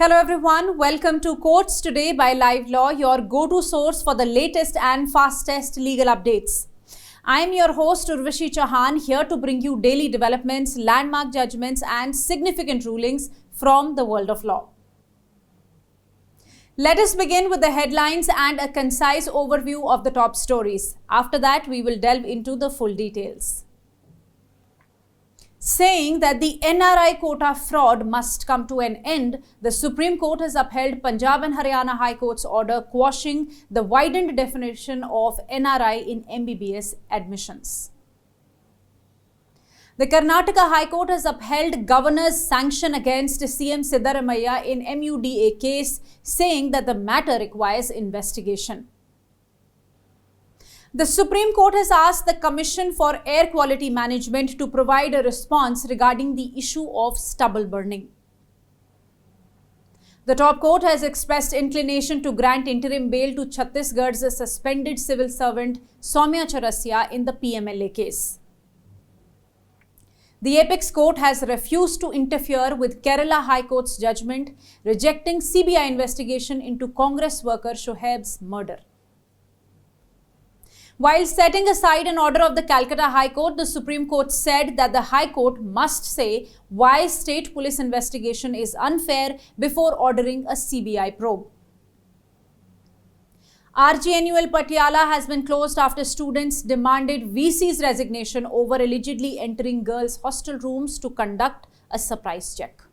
Hello everyone, welcome to Courts Today by Live Law, your go-to source for the latest and fastest legal updates. I am your host Urvashi Chauhan, here to bring you daily developments, landmark judgments and significant rulings from the world of law. Let us begin with the headlines and a concise overview of the top stories. After that, we will delve into the full details. Saying that the NRI Quota fraud must come to an end, the Supreme Court has upheld Punjab and Haryana High Court's order quashing the widened definition of NRI in MBBS admissions. The Karnataka High Court has upheld Governor's sanction against CM Siddaramaiah in MUDA case, saying that the matter requires investigation. The Supreme Court has asked the Commission for Air Quality Management to provide a response regarding the issue of stubble burning. The top court has expressed inclination to grant interim bail to Chhattisgarh's suspended civil servant Saumya Chaurasia in the PMLA case. The Apex Court has refused to interfere with Kerala High Court's judgment, rejecting CBI investigation into Congress worker Shuhaib's murder. While setting aside an order of the Calcutta High Court, the Supreme Court said that the High Court must say why state police investigation is unfair before ordering a CBI probe. RGNUL Patiala has been closed after students demanded VC's resignation over allegedly entering girls' hostel rooms to conduct a surprise check.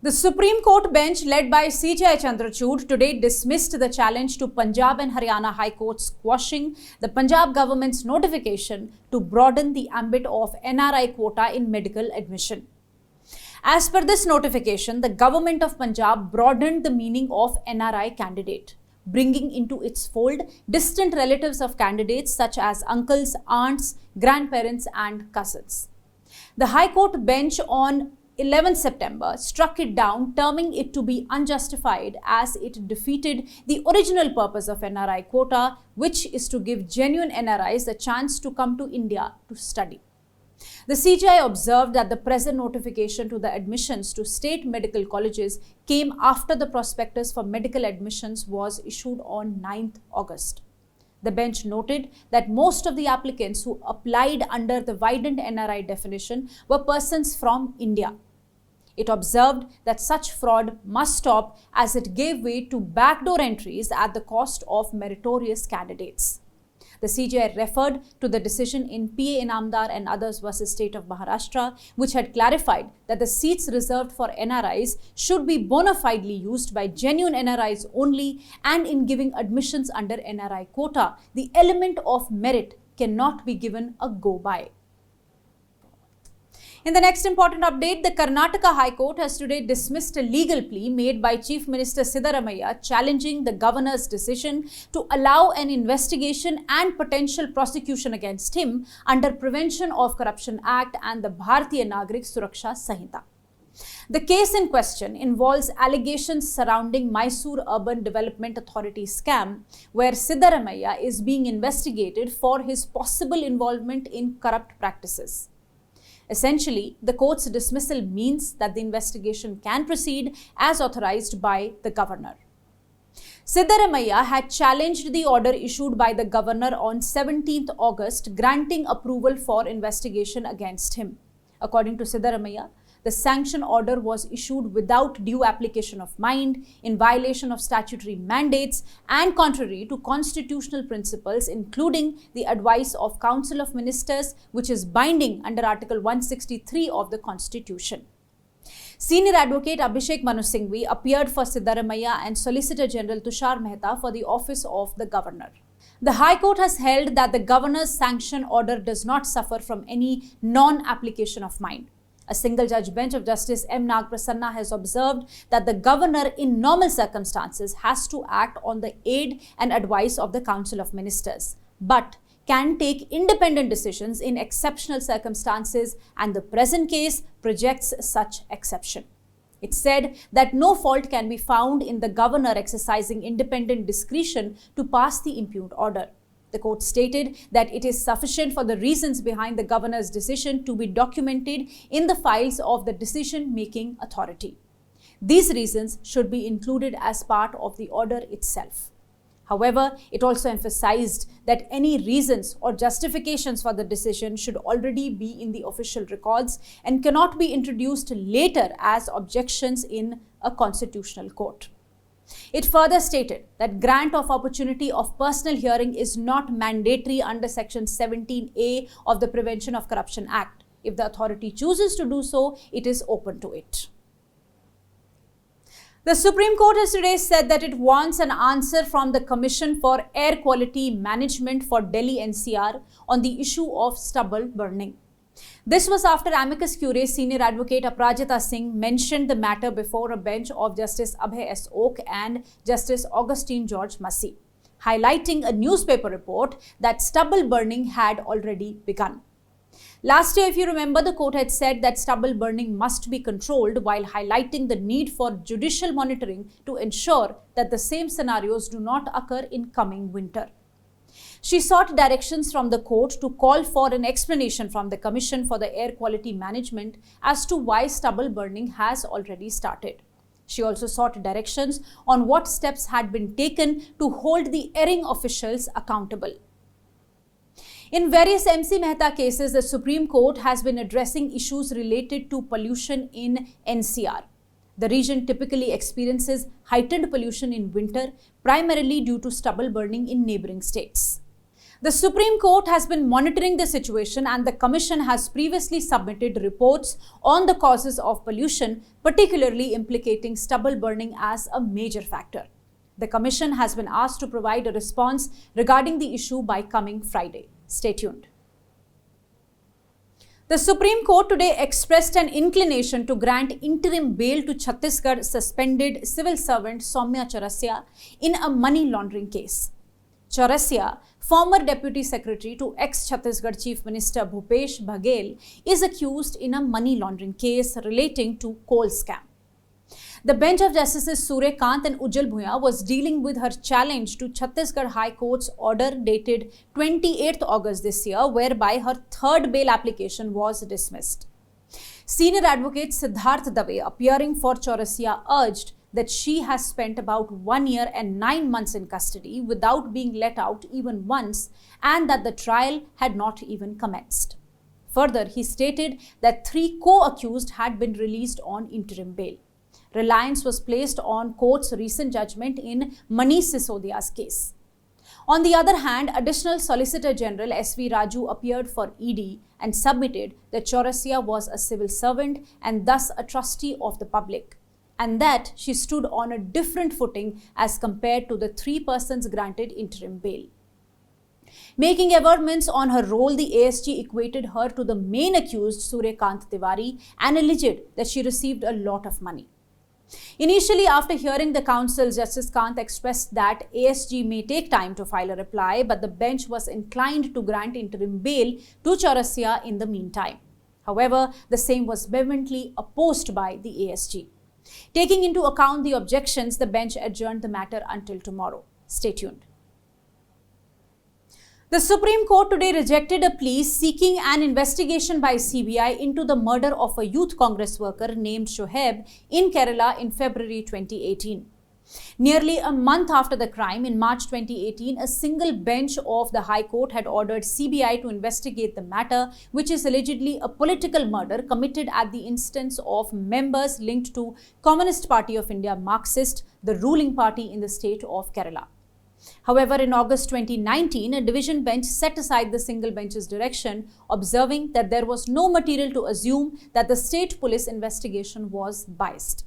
The Supreme Court bench led by CJ Chandrachud today dismissed the challenge to Punjab and Haryana High Courts quashing the Punjab government's notification to broaden the ambit of NRI quota in medical admission. As per this notification, the government of Punjab broadened the meaning of NRI candidate, bringing into its fold distant relatives of candidates such as uncles, aunts, grandparents and cousins. The High Court bench on 11 September struck it down, terming it to be unjustified as it defeated the original purpose of NRI quota, which is to give genuine NRIs a chance to come to India to study. The CJI observed that the present notification to the admissions to state medical colleges came after the prospectus for medical admissions was issued on 9th August. The bench noted that most of the applicants who applied under the widened NRI definition were persons from India. It observed that such fraud must stop as it gave way to backdoor entries at the cost of meritorious candidates. The CJI referred to the decision in PA Inamdar and others versus State of Maharashtra, which had clarified that the seats reserved for NRIs should be bona fidely used by genuine NRIs only, and in giving admissions under NRI quota, the element of merit cannot be given a go-by. In the next important update, the Karnataka High Court has today dismissed a legal plea made by Chief Minister Siddaramaiah challenging the governor's decision to allow an investigation and potential prosecution against him under Prevention of Corruption Act and the Bharatiya Nagrik Suraksha Sanhita. The case in question involves allegations surrounding Mysore Urban Development Authority scam, where Siddaramaiah is being investigated for his possible involvement in corrupt practices. Essentially, the court's dismissal means that the investigation can proceed as authorized by the governor. Siddaramaiah had challenged the order issued by the governor on 17th August granting approval for investigation against him. According to Siddaramaiah, the sanction order was issued without due application of mind, in violation of statutory mandates and contrary to constitutional principles, including the advice of Council of Ministers, which is binding under Article 163 of the Constitution. Senior Advocate Abhishek Manu Singhvi appeared for Siddaramaiah and Solicitor General Tushar Mehta for the office of the governor. The High Court has held that the governor's sanction order does not suffer from any non-application of mind. A single judge bench of Justice M. Nagprasanna has observed that the governor in normal circumstances has to act on the aid and advice of the Council of Ministers, but can take independent decisions in exceptional circumstances, and the present case projects such exception. It said that no fault can be found in the governor exercising independent discretion to pass the impugned order. The court stated that it is sufficient for the reasons behind the governor's decision to be documented in the files of the decision-making authority. These reasons should be included as part of the order itself. However, it also emphasized that any reasons or justifications for the decision should already be in the official records and cannot be introduced later as objections in a constitutional court. It further stated that grant of opportunity of personal hearing is not mandatory under Section 17A of the Prevention of Corruption Act. If the authority chooses to do so, it is open to it. The Supreme Court has today said that it wants an answer from the Commission for Air Quality Management for Delhi NCR on the issue of stubble burning. This was after amicus curiae senior advocate Aparajita Singh mentioned the matter before a bench of Justice Abhay S. Oak and Justice Augustine George Massey, highlighting a newspaper report that stubble burning had already begun. Last year, if you remember, the court had said that stubble burning must be controlled while highlighting the need for judicial monitoring to ensure that the same scenarios do not occur in coming winter. She sought directions from the court to call for an explanation from the Commission for the Air Quality Management as to why stubble burning has already started. She also sought directions on what steps had been taken to hold the erring officials accountable. In various MC Mehta cases, the Supreme Court has been addressing issues related to pollution in NCR. The region typically experiences heightened pollution in winter, primarily due to stubble burning in neighboring states. The Supreme Court has been monitoring the situation, and the Commission has previously submitted reports on the causes of pollution, particularly implicating stubble burning as a major factor. The Commission has been asked to provide a response regarding the issue by coming Friday. Stay tuned. The Supreme Court today expressed an inclination to grant interim bail to Chhattisgarh suspended civil servant Saumya Chaurasia in a money laundering case. Chaurasia, former Deputy Secretary to ex-Chhattisgarh Chief Minister Bhupesh Baghel, is accused in a money laundering case relating to coal scam. The bench of Justices Surya Kant and Ujjal Bhuya was dealing with her challenge to Chhattisgarh High Court's order dated 28th August this year, whereby her third bail application was dismissed. Senior advocate Siddharth Dave, appearing for Chaurasia, urged that she has spent about 1 year and 9 months in custody without being let out even once, and that the trial had not even commenced. Further, he stated that 3 co-accused had been released on interim bail. Reliance was placed on court's recent judgment in Manish Sisodia's case. On the other hand, Additional Solicitor General S.V. Raju appeared for ED and submitted that Chaurasia was a civil servant and thus a trustee of the public, and that she stood on a different footing as compared to the 3 persons granted interim bail. Making averments on her role, the ASG equated her to the main accused, Surya Kant Tiwari, and alleged that she received a lot of money. Initially, after hearing the counsel, Justice Kant expressed that ASG may take time to file a reply, but the bench was inclined to grant interim bail to Chaurasia in the meantime. However, the same was vehemently opposed by the ASG. Taking into account the objections, the bench adjourned the matter until tomorrow. Stay tuned. The Supreme Court today rejected a plea seeking an investigation by CBI into the murder of a youth Congress worker named Shuhaib in Kerala in February 2018. Nearly a month after the crime, in March 2018, a single bench of the High Court had ordered CBI to investigate the matter, which is allegedly a political murder committed at the instance of members linked to Communist Party of India Marxist, the ruling party in the state of Kerala. However, in August 2019, a division bench set aside the single bench's direction, observing that there was no material to assume that the state police investigation was biased.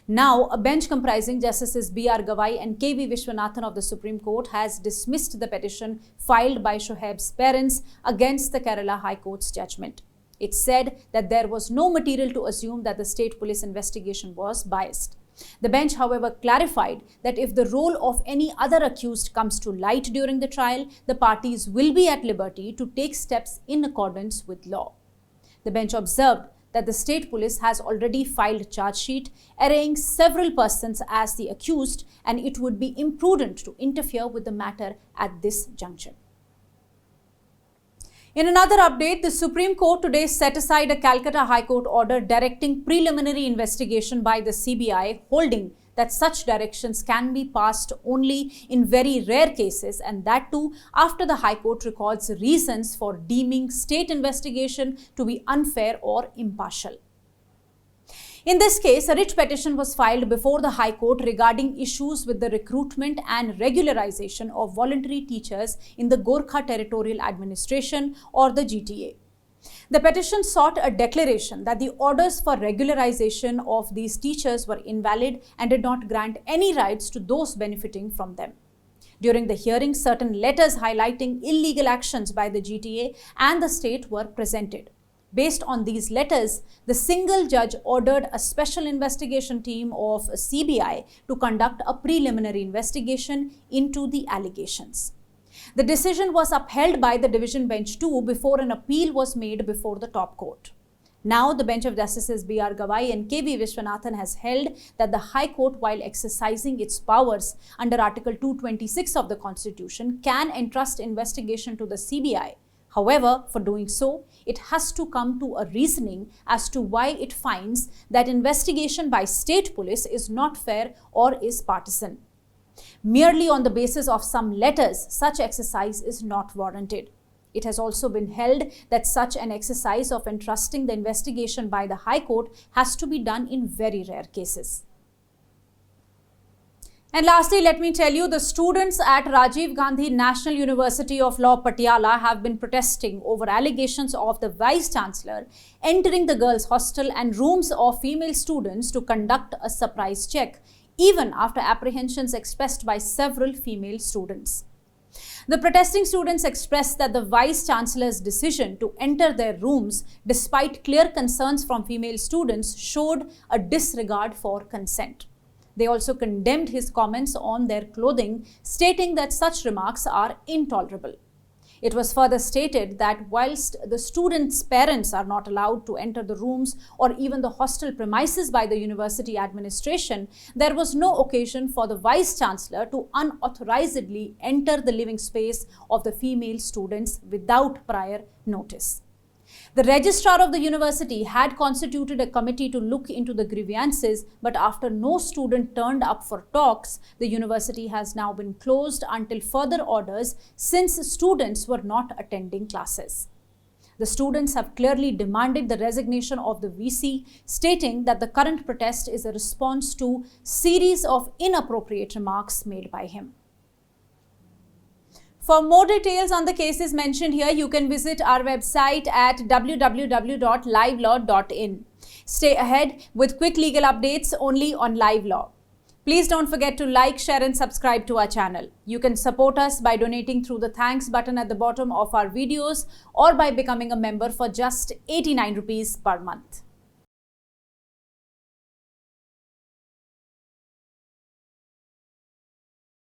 Now, a bench comprising Justices B.R. Gavai and K.V. Vishwanathan of the Supreme Court has dismissed the petition filed by Shuhaib's parents against the Kerala High Court's judgment. It said that there was no material to assume that the state police investigation was biased. The bench, however, clarified that if the role of any other accused comes to light during the trial, the parties will be at liberty to take steps in accordance with law. The bench observed that the state police has already filed charge sheet, arraying several persons as the accused, and it would be imprudent to interfere with the matter at this juncture. In another update, the Supreme Court today set aside a Calcutta High Court order directing preliminary investigation by the CBI, holding that such directions can be passed only in very rare cases, and that too after the High Court records reasons for deeming state investigation to be unfair or impartial. In this case, a writ petition was filed before the High Court regarding issues with the recruitment and regularization of voluntary teachers in the Gorkha Territorial Administration or the GTA. The petition sought a declaration that the orders for regularization of these teachers were invalid and did not grant any rights to those benefiting from them. During the hearing, certain letters highlighting illegal actions by the GTA and the state were presented. Based on these letters, the single judge ordered a special investigation team of CBI to conduct a preliminary investigation into the allegations. The decision was upheld by the Division Bench 2 before an appeal was made before the top court. Now, the bench of Justices B.R. Gawai and K.V. Vishwanathan has held that the High Court, while exercising its powers under Article 226 of the Constitution, can entrust investigation to the CBI. However, for doing so, it has to come to a reasoning as to why it finds that investigation by state police is not fair or is partisan. Merely on the basis of some letters, such exercise is not warranted. It has also been held that such an exercise of entrusting the investigation by the High Court has to be done in very rare cases. And lastly, let me tell you, the students at Rajiv Gandhi National University of Law, Patiala have been protesting over allegations of the Vice-Chancellor entering the girls' hostel and rooms of female students to conduct a surprise check, even after apprehensions expressed by several female students. The protesting students expressed that the Vice-Chancellor's decision to enter their rooms, despite clear concerns from female students, showed a disregard for consent. They also condemned his comments on their clothing, stating that such remarks are intolerable. It was further stated that whilst the students' parents are not allowed to enter the rooms or even the hostel premises by the university administration, there was no occasion for the Vice-Chancellor to unauthorizedly enter the living space of the female students without prior notice. The registrar of the university had constituted a committee to look into the grievances, but after no student turned up for talks, the university has now been closed until further orders since students were not attending classes. The students have clearly demanded the resignation of the VC, stating that the current protest is a response to a series of inappropriate remarks made by him. For more details on the cases mentioned here, you can visit our website at www.livelaw.in. Stay ahead with quick legal updates only on Live Law. Please don't forget to like, share and subscribe to our channel. You can support us by donating through the thanks button at the bottom of our videos or by becoming a member for just 89 rupees per month.